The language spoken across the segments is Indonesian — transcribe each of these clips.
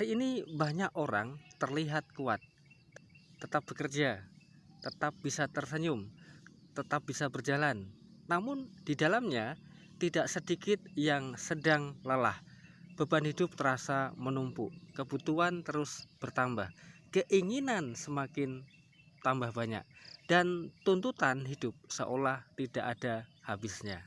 Hari ini banyak orang terlihat kuat, tetap bekerja, tetap bisa tersenyum, tetap bisa berjalan. Namun di dalamnya tidak sedikit yang sedang lelah. Beban hidup terasa menumpuk, kebutuhan terus bertambah, keinginan semakin tambah banyak, dan tuntutan hidup seolah tidak ada habisnya.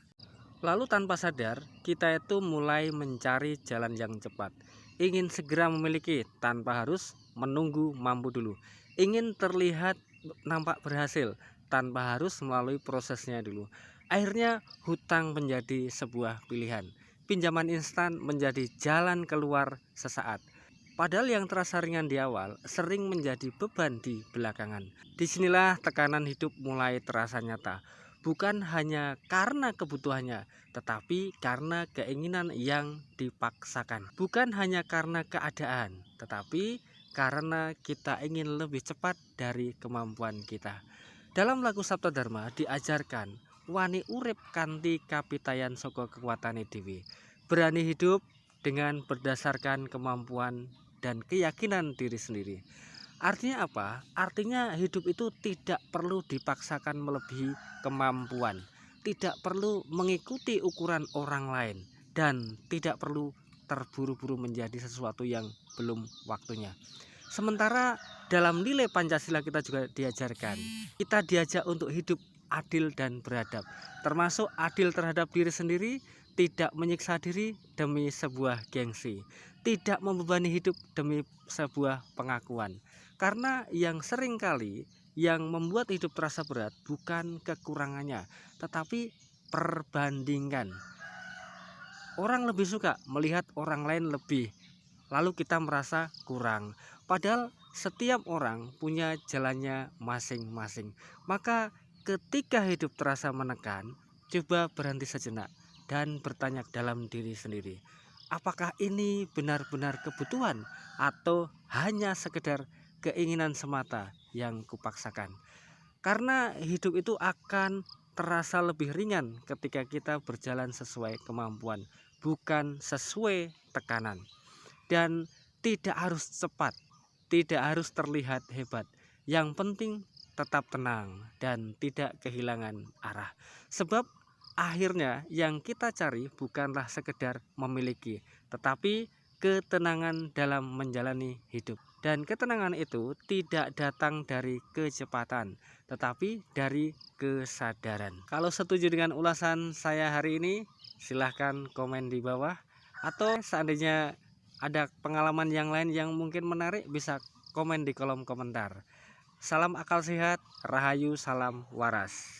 Lalu tanpa sadar, kita itu mulai mencari jalan yang cepat. Ingin segera memiliki tanpa harus menunggu mampu dulu. Ingin terlihat nampak berhasil tanpa harus melalui prosesnya dulu. Akhirnya hutang menjadi sebuah pilihan. Pinjaman instan menjadi jalan keluar sesaat. Padahal yang terasa ringan di awal sering menjadi beban di belakangan. Disinilah tekanan hidup mulai terasa nyata. Bukan hanya karena kebutuhannya, tetapi karena keinginan yang dipaksakan. Bukan hanya karena keadaan, tetapi karena kita ingin lebih cepat dari kemampuan kita. Dalam lagu Sabto Dharma diajarkan, wani urip kanthi kapitayan saka kekuatane dhewe. Berani hidup dengan berdasarkan kemampuan dan keyakinan diri sendiri. Artinya apa? Artinya hidup itu tidak perlu dipaksakan melebihi kemampuan, tidak perlu mengikuti ukuran orang lain, dan tidak perlu terburu-buru menjadi sesuatu yang belum waktunya. Sementara dalam nilai Pancasila kita juga diajarkan, kita diajak untuk hidup adil dan beradab, termasuk adil terhadap diri sendiri, tidak menyiksa diri demi sebuah gengsi, tidak membebani hidup demi sebuah pengakuan. Karena yang sering kali yang membuat hidup terasa berat bukan kekurangannya, tetapi perbandingan. Orang lebih suka melihat orang lain lebih, lalu kita merasa kurang. Padahal setiap orang punya jalannya masing-masing. Maka ketika hidup terasa menekan, coba berhenti sejenak dan bertanya dalam diri sendiri, apakah ini benar-benar kebutuhan atau hanya sekedar keinginan semata yang kupaksakan? Karena hidup itu akan terasa lebih ringan ketika kita berjalan sesuai kemampuan, bukan sesuai tekanan. Dan tidak harus cepat, tidak harus terlihat hebat. Yang penting tetap tenang dan tidak kehilangan arah. Sebab akhirnya yang kita cari bukanlah sekedar memiliki, tetapi ketenangan dalam menjalani hidup. Dan ketenangan itu tidak datang dari kecepatan, tetapi dari kesadaran. Kalau setuju dengan ulasan saya hari ini, silahkan komen di bawah. Atau seandainya ada pengalaman yang lain yang mungkin menarik, bisa komen di kolom komentar. Salam akal sehat, rahayu, salam waras.